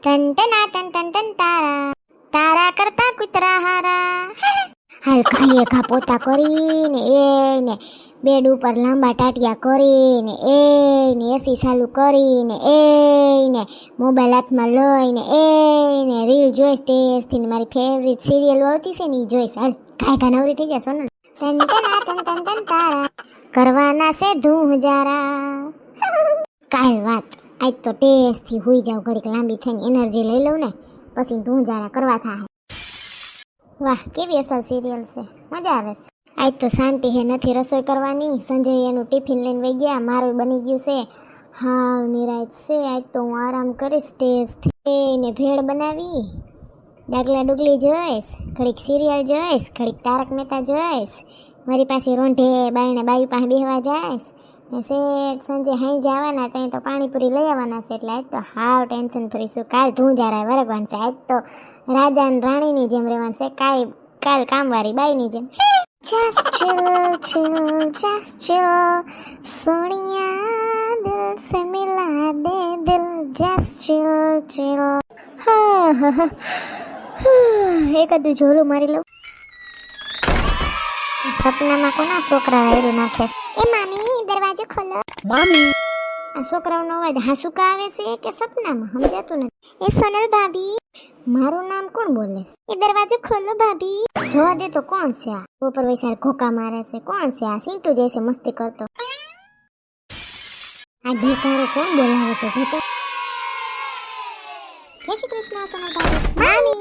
Ton ટના ટન ટન ટન તારા તારા કરતા કુતરા હારા. હાલ કાંઈ ઘા પોતા કરીને એને બેડ ઉપર લાંબા ટાટિયા કરીને એને એસી ચાલુ કરીને એને મોબાઈલ હાથમાં લઈને એને રીલ જોઈશ ટેસ્ટથી મારી ફેવરિટ સિરિયલ આવતી છે ને એ જોઈશ. હાલ કાંઈ નવરી થઈ જાય સોનલ. ટન ટના ટન ટન ટન તારા કરવાના છે ધૂંજારા. કાલ વાત આજ તો ટેસ્ટથી હુઈ જાવ ઘડીક લાંબી થઈને એનર્જી લઈ લઉં ને પછી ધૂંજારા કરવા થાય. વાહ કેવી અસલ સિરિયલ છે, મજા આવે છે. આજ તો શાંતિ હે, નથી રસોઈ કરવાની. સંજય એનું ટિફિન લઈને વહી ગયા, મારું બની ગયું છે. હાવ નિરાત છે આજ તો. હું આરામ કરીશ ટેસ્ટથી ને ભેળ બનાવી ડાગલા ડુગલી જોઈશ, ઘડીક સિરિયલ જોઈશ, ઘડીક તારક મહેતા જોઈશ. મારી પાસે રોંઢે બાયણે બાયુ પાસે બેહવા જાઈશ ને શેઠ સંજય હાઈ જવાના ત્યાં તો પાણીપુરી લઈ આવવાના છે. એટલે આજ તો હાવ ટેન્શન ફ્રી છું. કાલ ધૂંજારા વરગવાનું છે. આજ તો રાજા અને રાણીની જેમ રહેવાનું છે, કાલ કામવાળી બાઈની જેમ. Just chill, chill, just chill. Sonia દિલ સે મિલા દે દિલ. Just chill, chill. એકાદું ઝોલું મારી લઉં. સપનામાં કોના છોકરા વાયરું નાખે? એ મામી દરવાજો ખોલો. મામી આ છોકરાઓનો અવાજ હાસુકા આવે છે કે સપનામાં સમજાતું નથી. એ સોનલ ભાભી, મારું નામ કોણ બોલે છે? એ દરવાજો ખોલો ભાભી. જોવા દે તો કોણ છે આ? ઉપર વૈસાર ઘોકા મારે છે. કોણ છે આ? સિંટુ જૈસે મસ્તી કરતો. આ ઢેકારો કોણ બોલાવે છે? જોતો. જય શ્રી કૃષ્ણ સોનલ ભાભી. મામી.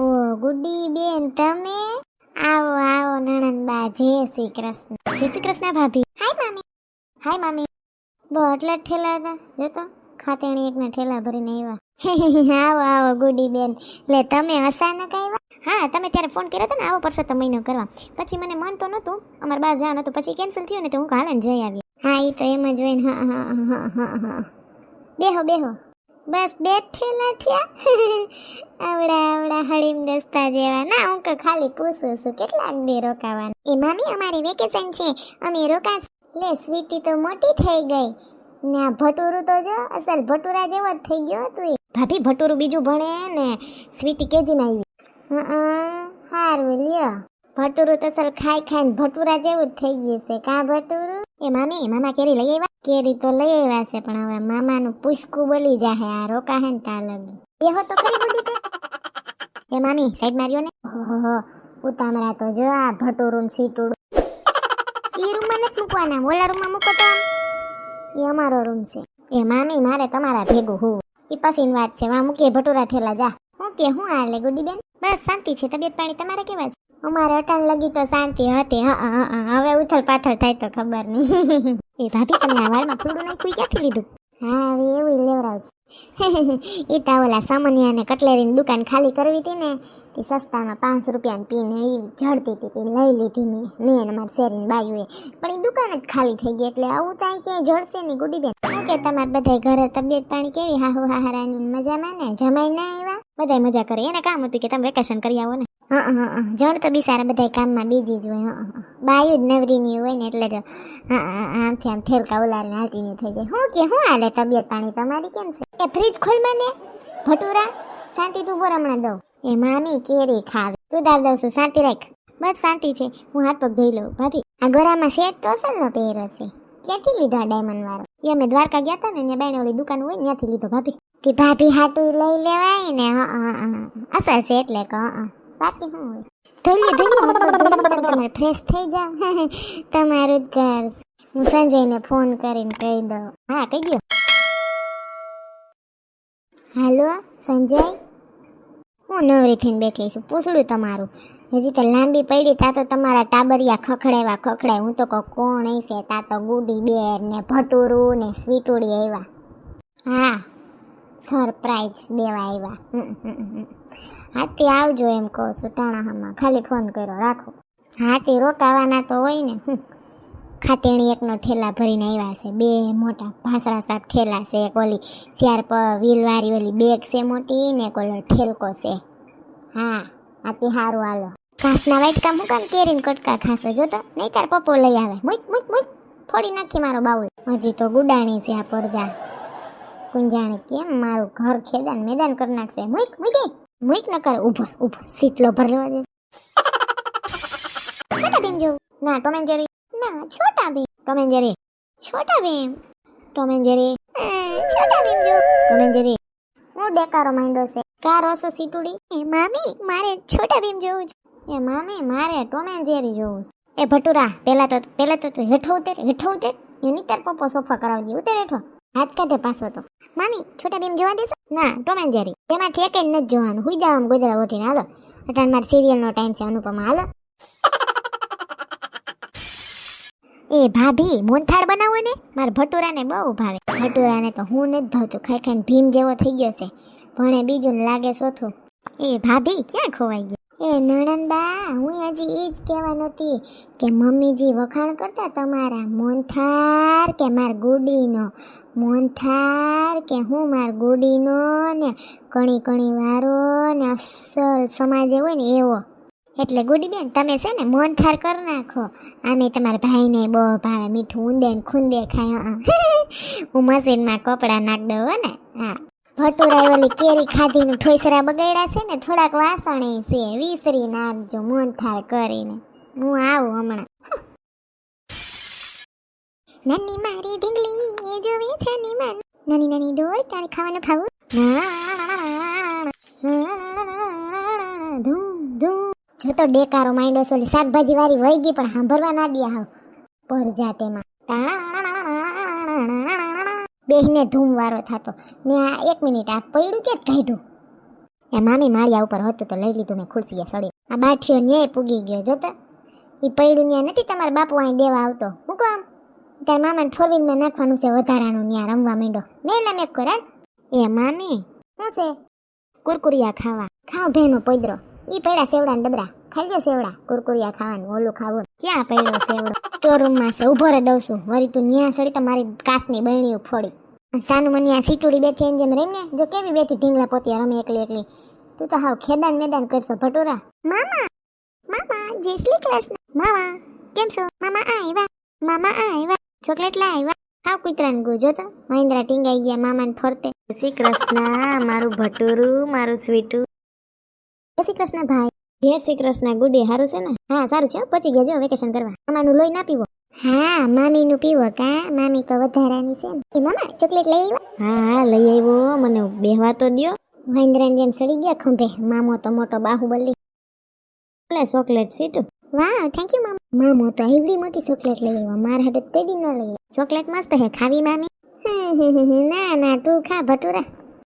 ઓ ગુડી બેન તમે આવો આવો નણંદબા. જય શ્રી કૃષ્ણ. જય શ્રી કૃષ્ણ ભાભી. હાય મામી. હાય મામી. બટલા ઠેલા હતા જોતો. ખાતેણી એકના ઠેલા ભરીને આવ્યા. આવો આવો ગુડી બેન. લે તમે અચાનક આવ્યા? હા તમે ત્યારે ફોન કર્યો હતો ને આવો પરસોત્તમ મહિનો કરવા. પછી મને મન તો નહોતું, અમારે બહાર જવાનું હતું, પછી કેન્સલ થયું ને તો હું હાલને જઈ આવી. હા એ તો એમ જ હોય ને. હા બેહો બેહો. બસ બે ઠેલા થયા. આવડા હળીમ દસ્તા જેવા. ના હું તો ખાલી પૂછું છું કેટલાક દી રોકાવાનું. એ મામી અમારી વેકેશન છે, અમે રોકા. લે સ્વીટી તો મોટી થઈ ગઈ ને આ ભટુરું તો જો અસલ ભટુરા જેવો જ થઈ ગયો તું. ભાભી ભટુરું બીજું ભણે ને સ્વીટી કેજીમાં આવી. હારું લ્યો. ભટુરું તો અસલ ખાઈ ખાઈને ભટુરા જેવું જ થઈ ગયું છે. કા ભટુરું? એ મામી મામા કેરી લઈ આવ્યા? કેરી તો લઈ આવ્યા છે પણ હવે મામાનું પૂછકું બોલી જાહે. આ રોકા હે ને તા લગી. બેહો તો ખરી બુડી તો. એ મામી સાઈડ માર્યો ને. ઓહો ઉતામરા તો જો આ ભટુરું સીટુડું. ઈ રૂમમાં નથી મૂકવાના, ઓલા રૂમમાં મૂકો તો. એ અમારો રૂમ છે. એ મામી મારે તમારા ભેગું હું. ઈ પછીની વાત છે. વા મૂકીએ ભટુરા ઠેલા જા. હું કે હું હાલે ગુડી બેન? બસ શાંતિ છે. તબિયત પાણી તમારે કેવા છે? અમારે અટાણ લગી તો શાંતિ હતી. હવે ઉથલ પાથલ થાય તો ખબર નહીં. એ ભાભી તમે આ વાળમાં ફૂડું નાખ્યું ક્યાંથી લીધું? હા હવે એવું લેવડાવશે. એ તો ઓલા સામાન્યાને કટલેરીની દુકાન ખાલી કરવી હતી ને તે સસ્તામાં 5 રૂપિયાની પીને એ જડતી હતી તે લઈ લીધી મેં અમારી શેરીની બાયુએ. પણ એ દુકાન જ ખાલી થઈ ગઈ એટલે આવું તો ક્યાંય જડશે નહીં ગુડી બેન. શું કે તમારે બધા ઘરે તબિયત પાણી કેવી? હાહુ હાહરાની મજામાં ને? જમાઈ ના આવ્યા? બધા મજા કરે. એને કામ હતું કે તમે વેકેશન કરી આવો ને. જણ તો બિચારા બધા કામમાં બીજી જ હોય. બાયું જ નવરીની હોય ને એટલે તો આમથી આમ ઠેલકા ઉલારીને હાલતી નહીં થઈ જાય. હું કે હું હાલે તબિયત પાણી તમારી કેમ છે? એ ફ્રીજ ખોલમાં ને ભટુરા શાંતિ તું બોર હમણાં દઉં. એ મામી કેરી ખાવે સુધાર દઉં છું. શાંતિ રાખ. બસ શાંતિ છે. હું હાથ પગ ધોઈ લઉં. ભાભી આ ગોરામાં સેટ તો અસલનો પહેર્યો છે. ક્યાંથી લીધો આ ડાયમંડ વાળો? એ અમે દ્વારકા ગયા હતા ને ત્યાં બાયણે ઓલી દુકાન હોય ત્યાંથી લીધો ભાભી. તે ભાભી હાટું લઈ લેવાય ને. અસલ છે એટલે કે બાકી શું હોય? તમારે ફ્રેશ થઈ જાવ. તમારું જ ઘર. હું સંજયને ફોન કરીને કહી દઉં. હા કહી દો. હાલો સંજય, હું નવરી થઈને બેઠી છું. પૂછડું તમારું હજી તો લાંબી પડી. તા તો તમારા ટાબરિયા ખખડાય. હું તો કહું કોણ હશે? તા તો ગુડી બેર ને ભટુરું ને સ્વીટુડી આવ્યા. હા સરપ્રાઈઝ દેવા આવ્યા. હાથી આવજો એમ કહું છું. ટાણાહામાં ખાલી ફોન કર્યો રાખો. હાથી રોકાવાના તો હોય ને. ખાતેણી એકનો ઠેલા ભરીને આવ્યા છે. 2 મોટા ભાસરા સાપ ઠેલા છે. એક ઓલી 4 વ્હીલવાળી ઓલી બેગ છે મોટી ને એક ઓલો ઠેલકો છે. હા આથી સારું હાલો. ઘાસના વાટકા મૂકા ને કેરીને કટકા ખાશો જોતો. નહીં તાર પપ્પો લઈ આવે. મૂક ફોડી નાખી મારો બાઉલ. હજી તો ગુડાણી છે આ પરજા. કુંજાણે કેમ મારું ઘર ખેદાન મેદાન કરી નાખશે. મુઈક ન કરે. ઉભર સીટલો ભરવા દે. છોટા ભીમ જોવું? ના ટોમ એન્ડ જેરી. ના Chhota Bheem. Tom and Jerry. Chhota Bheem. Tom and Jerry. Chhota Bheem જોવું? Tom and Jerry. હું ડેકારો માંડ્યો છે. કારો છો સીટુડી? એ મામી મારે છોટા ભીમ જોવું છે. એ મામી મારે ટોમ એન્ડ જેરી જોવું છે. એ ભટુરા પેલા તો તું હેઠો ઉતર. એની તાર પપ્પો સોફા કરાવી દે. ઉતર હેઠો. હાથ કાઢે પાછો તો. મામી છોટા ભીમ જોવા દેશો? ના ટોમ એન્ડ જેરી. એમાંથી એક જ નથી જોવાનું. હુઈ જાવ આમ ગોદરા ઓઠીને. હાલો અટાણ મારે સિરિયલનો ટાઈમ છે. અનુપમા હાલો. એ ભાભી મોનથાળ બનાવો ને. મારા ભટુરાને બહુ ભાવે. ભટુરાને તો હું નથી ભાવતું. ખાઈને ભીમ જેવો થઈ ગયો છે. ભણે બીજું લાગે ચોથું. એ ભાભી ક્યાં ખોવાઈ ગઈ? એ નણંદા હું હજી એ જ કહેવા નથી કે મમ્મીજી વખાણ કરતા તમારા મોનથાર કે માર ગુડીનો. મોનથાર કે હું માર ગુડીનો ને કણી વારો ને અસલ સમાજે હોય ને એવો. એટલે ગુડી બેન તમે છે ને મોનથાર કરી નાખો. આમે તમારા ભાઈને બહુ ભાવે. મીઠું ઊંદે ને ખૂંદે ખાય. હું મશીનમાં કપડાં નાખ દઉં ને. હા ભટુરાએ ઓલી કેરી ખાધીનું ઠોસરા બગાડ્યા છે ને થોડાક વાસણે છે. વિસરી નાખજો મોનથાળ કરીને. હું આવું હમણાં. નાની મારી ઢીંગલી એ જોવે છે ની માન. નાની ડોળ તારે ખાવાનું ખાવું? ધૂમ જો તો ડેકારો માંડ્યો સોલી શાકભાજી વાળી વહી ગઈ પણ સાંભળવા ના દે. હાવ પર જા તેમાં બેહને ધૂમ વારો થતો ને. આ 1 મિનિટ આ પૈડું ક્યાં કાઢ્યું? એ મામી માળિયા ઉપર હતું તો લઈ લીધું મેં ખુરશીએ સડી. આ બાઠીઓ ન્યાય પૂગી ગયો. જોતો એ પૈડું ન્યા નથી તમારા બાપુ અહીં દેવા આવતો. મૂકો આમ તાર મામાને 4-વ્હીલમાં નાખવાનું છે વધારાનું. ન્યા રમવા માંડો. મેં કરાલ. એ મામી શું છે? કુરકુરિયા ખાવા. ખાવ ભેનો પૈદરો. ઈ પડ્યા સેવડા ને ડબરા. ખાઈ લો સેવડા. કુરકુરિયા ખાવાનું ઓલું ખાવું. ક્યાં પડ્યો સેવડો? સ્ટોર રૂમમાં છે. ઉભો રે દઉં છું. વળી તું ન્યા સડી તો મારી કાચની બરણીઓ ફોડી. સાનું મને આ સીટુડી બેઠી એમ જેમ રહીને જો કેવી બેઠી ઢીંગલા પોતિયા રમે એકલી. તું તો હાવ ખેદાન મેદાન કરશો ભટુરા. મામા જય શ્રી કૃષ્ણ. મામા કેમ છો? મામા આવ્યા. ચોકલેટ લાવ્યા. હાવ કૂતરાને ગુજો તો મહિન્દ્રા ટીંગાઈ ગયા મામાને ફરતે. જય શ્રી કૃષ્ણ મારું ભટુરું મારું સ્વીટું. જય શ્રી કૃષ્ણ ભાઈ. જય શ્રી કૃષ્ણ ગુડી. સારું છે ને? હા સારું છે. પહોંચી ગયા જો વેકેશન કરવા. મામાનું લોહી ના પીવો. હા મામીનું પીવો કા? મામી તો વધારાની છે ને. એ મામા ચોકલેટ લઈ આવ્યા? હા લઈ આવ્યો. મને બેહવા તો દ્યો. મહેન્દ્રાને જેમ સડી ગયા ખંભે. મામો તો મોટો બાહુબલી. લે ચોકલેટ સીટું. વાહ થેન્ક યુ મામા. મામો તો એવડી મોટી ચોકલેટ લઈ આવ્યો. મારા હાટે કઈ દી ન લઈ. ચોકલેટ મસ્ત હે ખાવી મામી? ના તું ખા ભટુરા.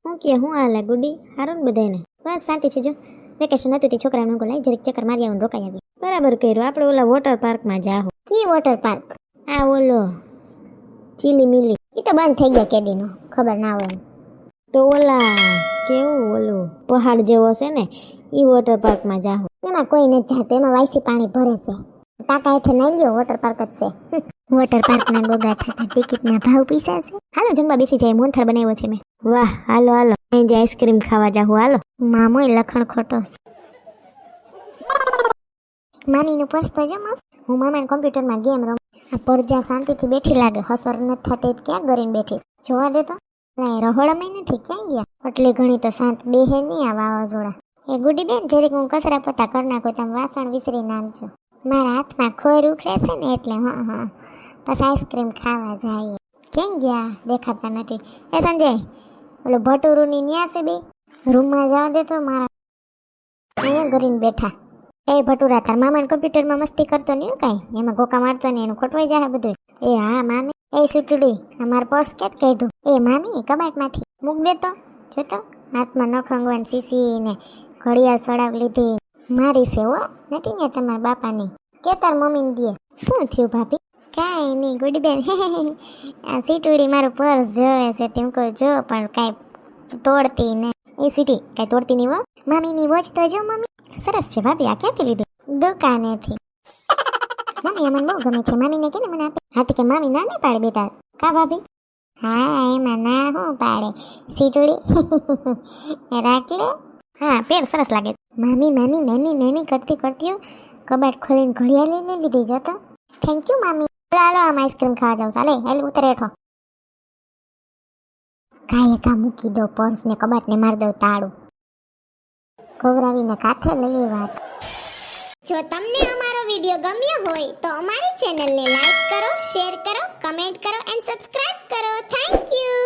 હું કે હું હાલે ગુડી? હારું ને બધાને? બસ શાંતિ છે. જો વેકેશન હતું તે છોકરાને લાઈ જરીક ચક્કર મારી આવું રોકાઈ આવી. બરાબર કર્યું. આપણે ઓલા વોટર પાર્કમાં જાહો. કી વોટર પાર્ક? આ ઓલો ચીલી મિલી. એ તો બંધ થઈ ગયા કેદીનો. ખબર ના હોય તો ઓલા કેવું ઓલું પહાડ જેવો છે ને ઈ વોટર પાર્કમાં જાહો. એમાં કોઈ નથી જાતું. એમાં વાયસી પાણી ભરે છે. ટાકા હેઠે નાઈ લ્યો. વોટર પાર્ક જ છે. વોટર પાર્કના ગોગા થતા ટિકિટના ભાવ પૈસા છે. હાલો જમવા બેસી જાય. મોનથાળ બનાવ્યો છે મેં. વાહ હાલો અહીં જે આઈસ્ક્રીમ ખાવા જાહું. હાલો મામોય લખણ ખોટો. મામીનું પર્સ તો જો મસ્ત. હું મામાના કોમ્પ્યુટરમાં ગેમ રમું. આ પરજા શાંતિથી બેઠી લાગે. હસર નથી થતી ક્યાં કરીને બેઠી. જોવા દે તો રહોડામાં નથી. ક્યાં ગયા? આટલી ઘણી તો શાંત બેહે નહીં આ વાવાઝોડા. એ ગુડી બેન જરીક હું કચરા પોતા કરી નાખું. તમે વાસણ વિસરી નાખજો. મારા હાથમાં ખોર ઉખડે છે ને એટલે. હા બસ આઈસ્ક્રીમ ખાવા જાય. કેમ ગયા? દેખાતા નથી. એ સંજય ઓલો ભટુરુની ન્યા છે બે રૂમમાં જવા દે તો. મારા અહીંયા કરીને બેઠા. એ ભટુરા તાર મામાના કોમ્પ્યુટરમાં મસ્તી કરતો નહીં કાંઈ. એમાં ગોકા મારતો નહીં. એનું ખોટવાઈ જાય બધું. એ હા મામી. એ સુટડી અમારું પર્સ ક્યાં કાઢ્યું? એ મામી કબાટમાંથી મૂક દેતો. જોતો હાથમાં નખ રંગવાની શીશી ને ઘડિયાળ સડાવ લીધી. મારી છે હો નથી ને તમારા બાપાની. કે તાર મમ્મીને દે. શું થયું ભાભી? કાંઈ નહીં ગુડી બેન. આ સીટુડી મારું પર્સ જોવે છે તેમ કહું જો પણ કાંઈ તોડતી નહીં. એ સીટી કાંઈ તોડતી નહીં હો. મામીની વોચ તો જો મમ્મી સરસ છે ભાભી. આ ક્યાંથી લીધું? દુકાનેથી. મમ્મી અમને બહુ ગમે છે. મામીને કે ને મને આપે. હા તો કે મામી ના નહીં પાડે બેટા. કા ભાભી? હા એમાં ના શું પાડે સીટુડી. રાખ લે. હા પેર સરસ લાગે. મામી કરતી કબાટ ખોલીને ઘડિયાળ લઈને લીધી. જતો થેન્ક યુ મામી. હાલો આમ આઈસ્ક્રીમ ખાવા જાવ. ચાલે હેલ ઉતરે હેઠો. કાંઈ કા મૂકી દો પર્સ ને કબાટ ને મારી દો તાળું. કવરાવીને કાંઠે લઈ આવ્યા. જો તમને અમારો વિડીયો ગમ્યો હોય તો અમારી ચેનલને લાઈક કરો, શેર કરો, કમેન્ટ કરો એન્ડ સબસ્ક્રાઇબ કરો. Thank you.